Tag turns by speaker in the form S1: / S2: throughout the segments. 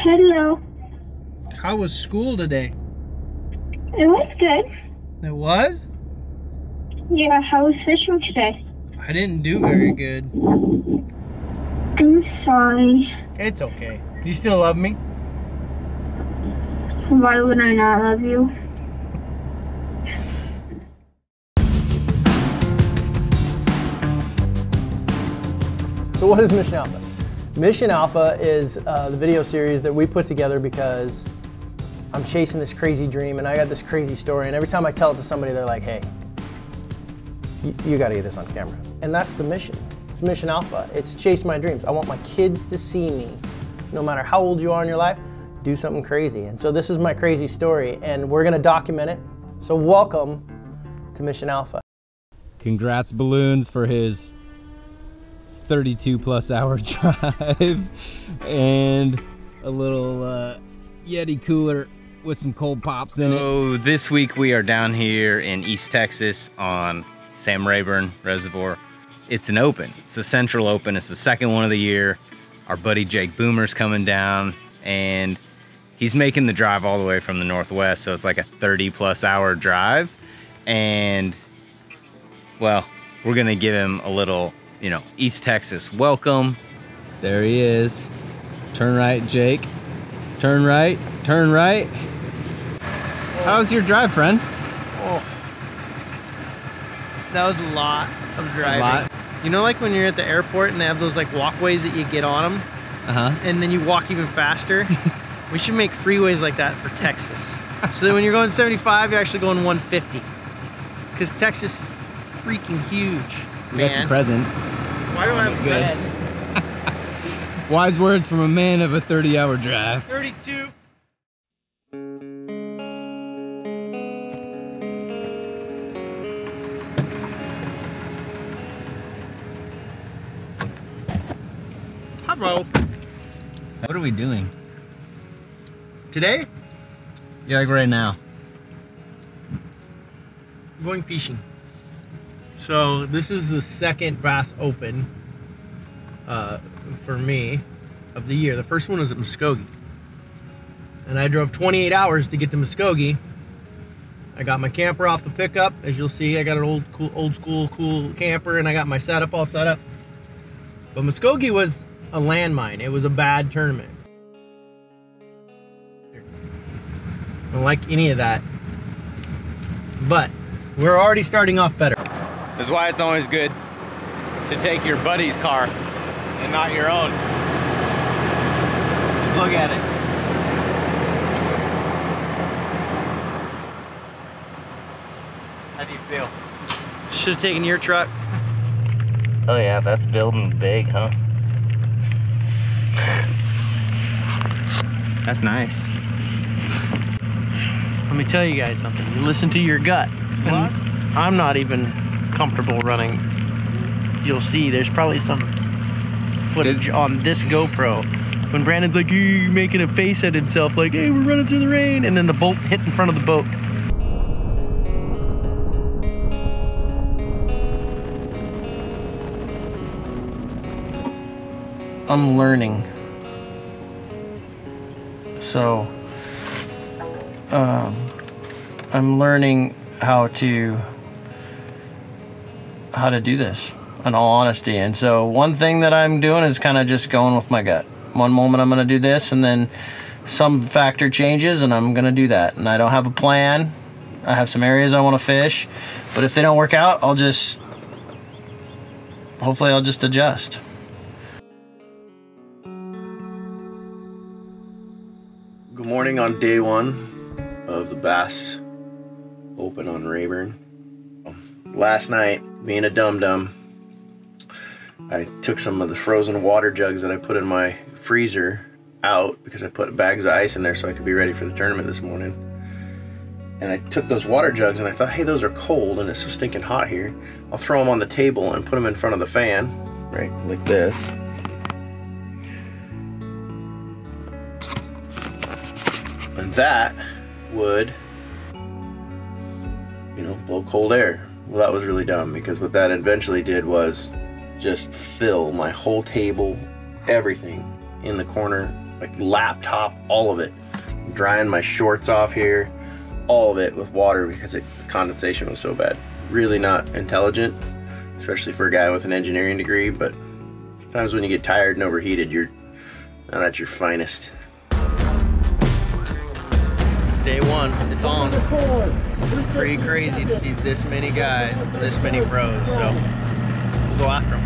S1: Hello.
S2: How was school today?
S1: It was good.
S2: It was?
S1: Yeah, how was fishing today?
S2: I didn't do very good.
S1: I'm sorry.
S2: It's okay. Do you still love me?
S1: Why would I not love you?
S3: So what is Mission Alpha? Mission Alpha is the video series that we put together because I'm chasing this crazy dream and I got this crazy story, and every time I tell it to somebody, they're like, hey, you gotta get this on camera. And that's the mission. It's Mission Alpha. It's chase my dreams. I want my kids to see me, no matter how old you are in your life, do something crazy. And so this is my crazy story and we're gonna document it. So welcome to Mission Alpha.
S4: Congrats Balloons for his 32+ hour drive and a little Yeti cooler with some cold pops in it.
S5: So this week we are down here in East Texas on Sam Rayburn Reservoir. It's an open, it's a Central Open. It's the second one of the year. Our buddy Jake Boomer's coming down and he's making the drive all the way from the Northwest. So it's like a 30+ hour drive. And well, we're gonna give him a little, you know, East Texas welcome.
S4: There he is. Turn right, Jake. Turn right, turn right. How's your drive, friend?
S2: Oh, that was a lot of driving.
S4: A lot?
S2: You know, like when you're at the airport and they have those like walkways that you get on them, and then you walk even faster. We should make freeways like that for Texas, so that when you're going 75, you're actually going 150. Because Texas is freaking huge,
S4: We got your presents.
S2: Why do I have bread?
S4: Wise words from a man of a 30-hour drive.
S2: 32. Hi, bro.
S4: What are we doing?
S2: Today,
S4: Yeah, like right now.
S2: I'm going fishing. So this is the second Bass Open for me of the year. The first one was at Muskogee, and I drove 28 hours to get to Muskogee. I got my camper off the pickup. As you'll see, I got an old school cool camper, and I got my setup all set up. But Muskogee was a landmine. It was a bad tournament. I don't like any of that, but we're already starting off better.
S5: That's why it's always good to take your buddy's car and not your own. Just look at it. How do you feel?
S2: Should have taken your truck.
S5: Oh yeah, that's building big, huh? That's nice.
S2: Let me tell you guys something. You listen to your gut. And I'm not even comfortable running. You'll see there's probably some footage on this GoPro when Brandon's like making a face at himself like, hey, we're running through the rain, and then the bolt hit in front of the boat. I'm learning. So I'm learning how to do this, in all honesty. And so one thing that I'm doing is kind of just going with my gut. One moment I'm going to do this, and then some factor changes and I'm going to do that. And I don't have a plan. I have some areas I want to fish, but if they don't work out, hopefully I'll just adjust.
S6: Good morning on day one of the Bass Open on Rayburn. Last night, being a dum-dum, I took some of the frozen water jugs that I put in my freezer out because I put bags of ice in there so I could be ready for the tournament this morning. And I took those water jugs and I thought, hey, those are cold and it's so stinking hot here. I'll throw them on the table and put them in front of the fan, right, like this. And that would, you know, blow cold air. Well, that was really dumb, because what that eventually did was just fill my whole table, everything in the corner like laptop, all of it. I'm drying my shorts off here, all of it with water because the condensation was so bad. Really not intelligent, especially for a guy with an engineering degree, but sometimes when you get tired and overheated, you're not at your finest.
S2: Day one, it's on. Pretty crazy to see this many guys, this many pros, so we'll go after them.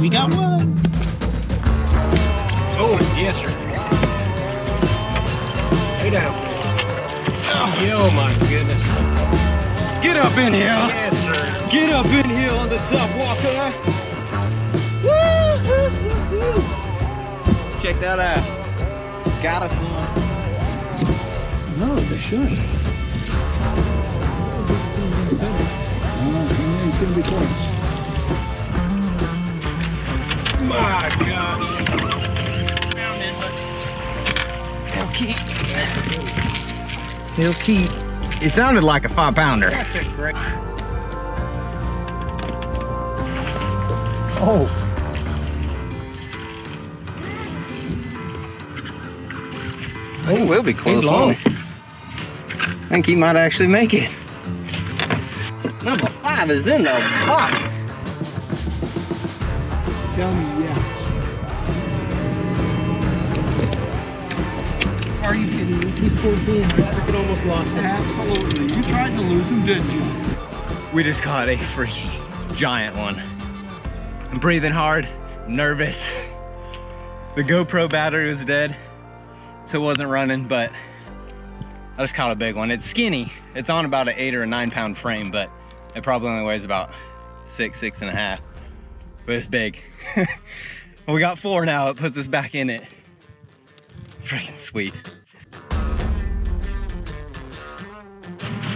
S4: We got one. Oh, yes, sir. Lay down. Oh my goodness. Get up in here. Yes, sir. Get up in here on the top walker. Woo! Check that out. Got us one. No, they should. It's gonna be close. My gosh. He'll keep. He'll keep.
S5: It sounded like a 5-pounder.
S2: That's a great.
S3: Oh.
S5: Oh, we'll be close.
S3: He's long.
S5: I think he might actually make it. Number 5 is in the pot.
S4: Tell me yes. Are you kidding me? He's 14. Freaking almost lost him. Absolutely. You tried to lose him, didn't you?
S5: We just caught a freaking giant one. I'm breathing hard, nervous. The GoPro battery was dead, so it wasn't running, but I just caught a big one. It's skinny. It's on about an 8 or a 9 pound frame, but it probably only weighs about 6.5. But it's big. We got 4 now. It puts us back in it. Freaking sweet.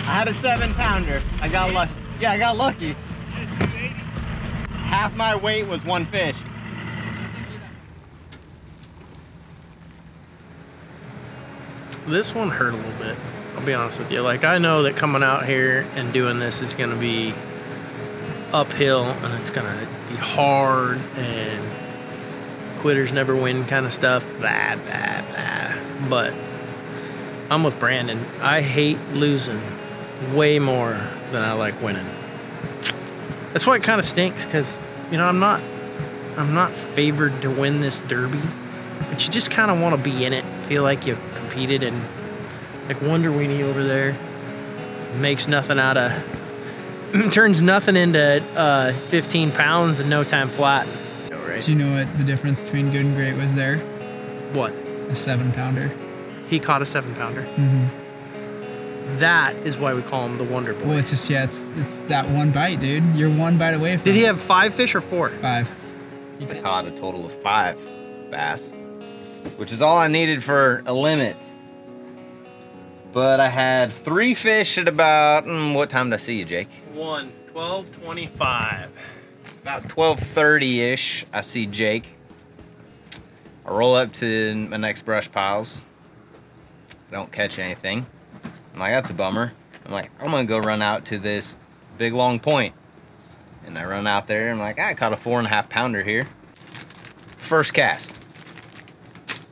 S5: I had a 7-pounder. I got lucky. Yeah, I got lucky. Half my weight was one fish.
S2: This one hurt a little bit, I'll be honest with you. Like, I know that coming out here and doing this is gonna be uphill and it's gonna be hard and quitters never win kind of stuff, blah, blah, blah. But I'm with Brandon. I hate losing way more than I like winning. That's why it kind of stinks, because, you know, I'm not favored to win this derby, but you just kind of want to be in it, feel like you competed. And like Wonder Weenie over there makes nothing out of turns nothing into 15 pounds in no time flat. Right?
S7: Do you know what the difference between good and great was there?
S2: What?
S7: A 7-pounder.
S2: He caught a 7-pounder.
S7: Mm-hmm.
S2: That is why we call him the Wonder Boy.
S7: Well, it's just, yeah, it's that one bite, dude. You're one bite away from
S2: Did he have 5 fish or 4?
S7: 5.
S5: I caught a total of 5 bass, which is all I needed for a limit. But I had 3 fish at about, what time did I see you, Jake?
S2: 12:25.
S5: About 12:30-ish, I see Jake. I roll up to my next brush piles. I don't catch anything. I'm like, that's a bummer. I'm like, I'm gonna go run out to this big long point. And I run out there, I'm like, I caught a 4.5-pounder here. First cast,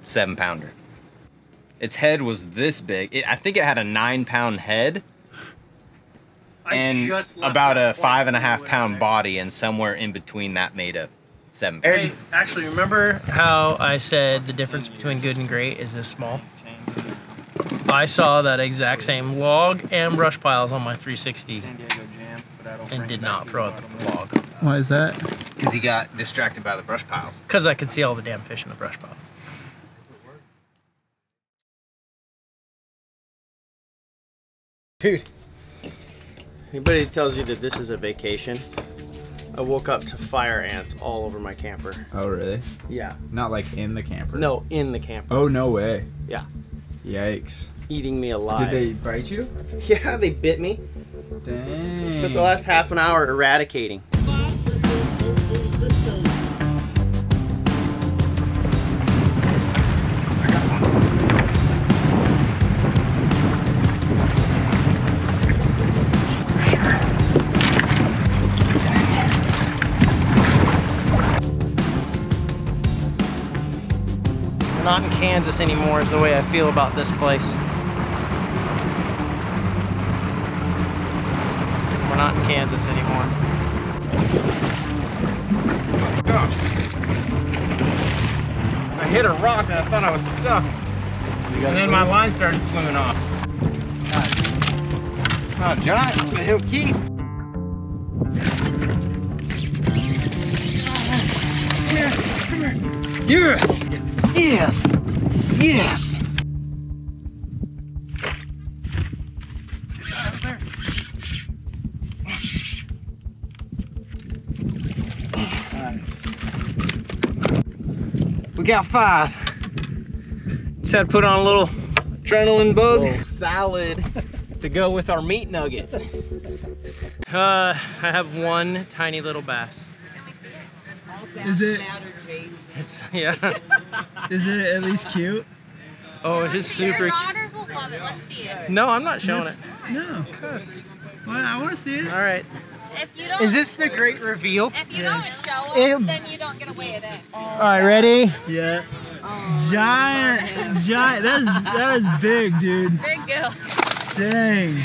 S5: 7-pounder. Its head was this big. I think it had a 9-pound head and about a 5.5-pound body, and somewhere in between that made a 7-pounder.
S2: Hey, actually, remember how I said the difference between good and great is this small? I saw that exact same log and brush piles on my 360 and did not throw out the log.
S7: Why is that?
S5: Because he got distracted by the brush piles.
S2: Because I could see all the damn fish in the brush piles.
S3: Dude, anybody tells you that this is a vacation, I woke up to fire ants all over my camper.
S8: Oh, really?
S3: Yeah.
S8: Not like in the camper?
S3: No, in the camper.
S8: Oh, no way.
S3: Yeah.
S8: Yikes.
S3: Eating me alive.
S8: Did they bite you?
S3: Yeah, they bit me.
S8: Dang.
S3: I spent the last half an hour eradicating.
S2: Not in Kansas anymore is the way I feel about this place. We're not in Kansas anymore. I hit a rock and I thought I was stuck. And then my line started swimming off. Not giant, but he'll keep. Yeah, come here. Yes! Yes! Yes! We got 5. Just had to put on a little adrenaline bug salad to go with our meat nugget. I have one tiny little bass.
S7: Is it?
S2: Yeah.
S7: Is it at least cute?
S2: Oh, it is super
S9: Your daughters will love it. Let's see it.
S2: No, I'm not showing it.
S7: No. Well, I want to see it.
S2: All right.
S9: If you don't,
S2: Is this the great reveal?
S9: if you don't show us, then you don't get to weigh it in.
S2: All right, ready?
S7: Yeah. Giant. That is big, dude.
S9: Big deal.
S7: Dang.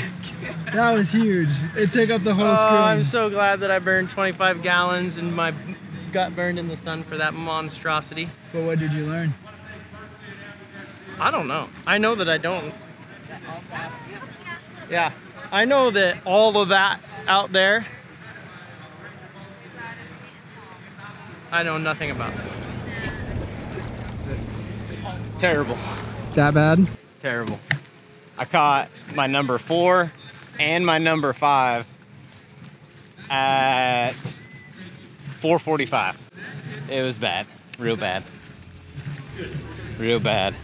S7: That was huge. It took up the whole screen.
S2: I'm so glad that I burned 25 gallons and my got burned in the sun for that monstrosity.
S7: But what did you learn?
S2: I don't know. I know that I don't. Yeah. I know that all of that out there, I know nothing about that. Terrible.
S7: That bad?
S2: Terrible. I caught my number 4 and my number 5 at 4:45. It was bad. Real bad. Real bad.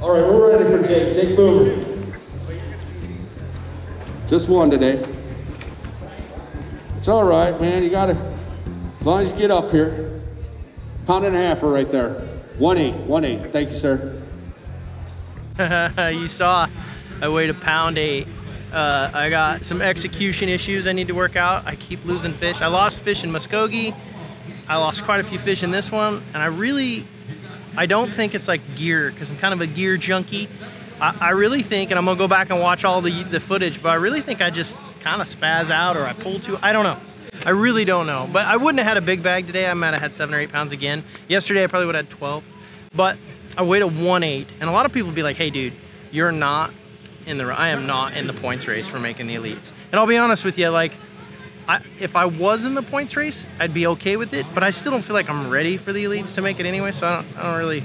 S10: All right, we're ready for Jake. Jake Boomer. Just one today. It's all right, man. You gotta, as long as you get up here. £1.5 right there. 1.8. Thank you, sir.
S2: You saw I weighed £1.8. I got some execution issues I need to work out. I keep losing fish. I lost fish in Muskogee. I lost quite a few fish in this one, and I don't think it's like gear, because I'm kind of a gear junkie. I really think, and I'm gonna go back and watch all the footage, but I really think I just kind of spaz out or I pull too, I don't know. I really don't know, but I wouldn't have had a big bag today. I might have had 7 or 8 pounds again. Yesterday I probably would have had 12, but I weighed a 1.8, and a lot of people would be like, hey dude, you're not in the, I am not in the points race for making the elites. And I'll be honest with you, like, if I was in the points race, I'd be okay with it, but I still don't feel like I'm ready for the elites to make it anyway, so I don't really,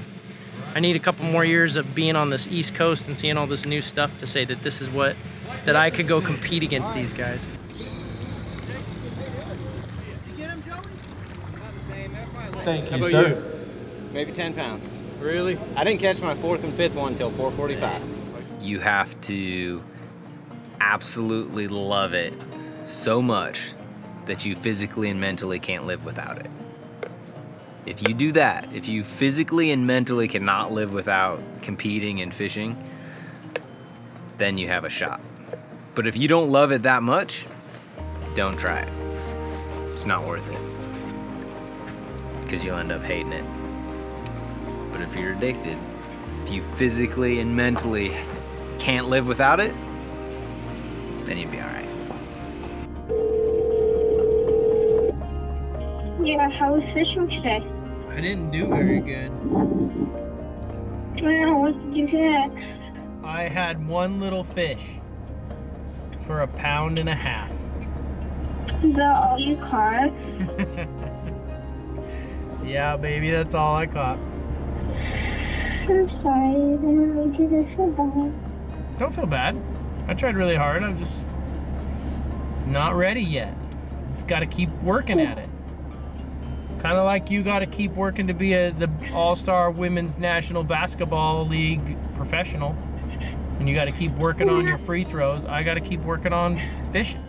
S2: I need a couple more years of being on this East Coast and seeing all this new stuff to say that this is what, that I could go compete against these guys.
S3: Thank
S2: How
S3: you,
S2: about
S3: sir.
S2: you? Maybe 10 pounds. Really? I didn't catch my 4th and 5th one until 4:45.
S5: You have to absolutely love it so much that you physically and mentally can't live without it. If you do that, if you physically and mentally cannot live without competing and fishing, then you have a shot. But if you don't love it that much, don't try it. It's not worth it, because you'll end up hating it. But if you're addicted, if you physically and mentally can't live without it, then you'd be all right.
S1: Yeah, how was fishing today?
S2: I didn't do very good.
S1: Well, what did you get?
S2: I had one little fish for £1.5 pounds.
S1: Is that all you caught?
S2: Yeah, baby, that's all I caught.
S1: I'm sorry, I didn't make you this so bad.
S2: Don't feel bad. I tried really hard. I'm just not ready yet. Just got to keep working at it. Kind of like you got to keep working to be the All-Star Women's National Basketball League professional. And you got to keep working on your free throws. I got to keep working on fishing.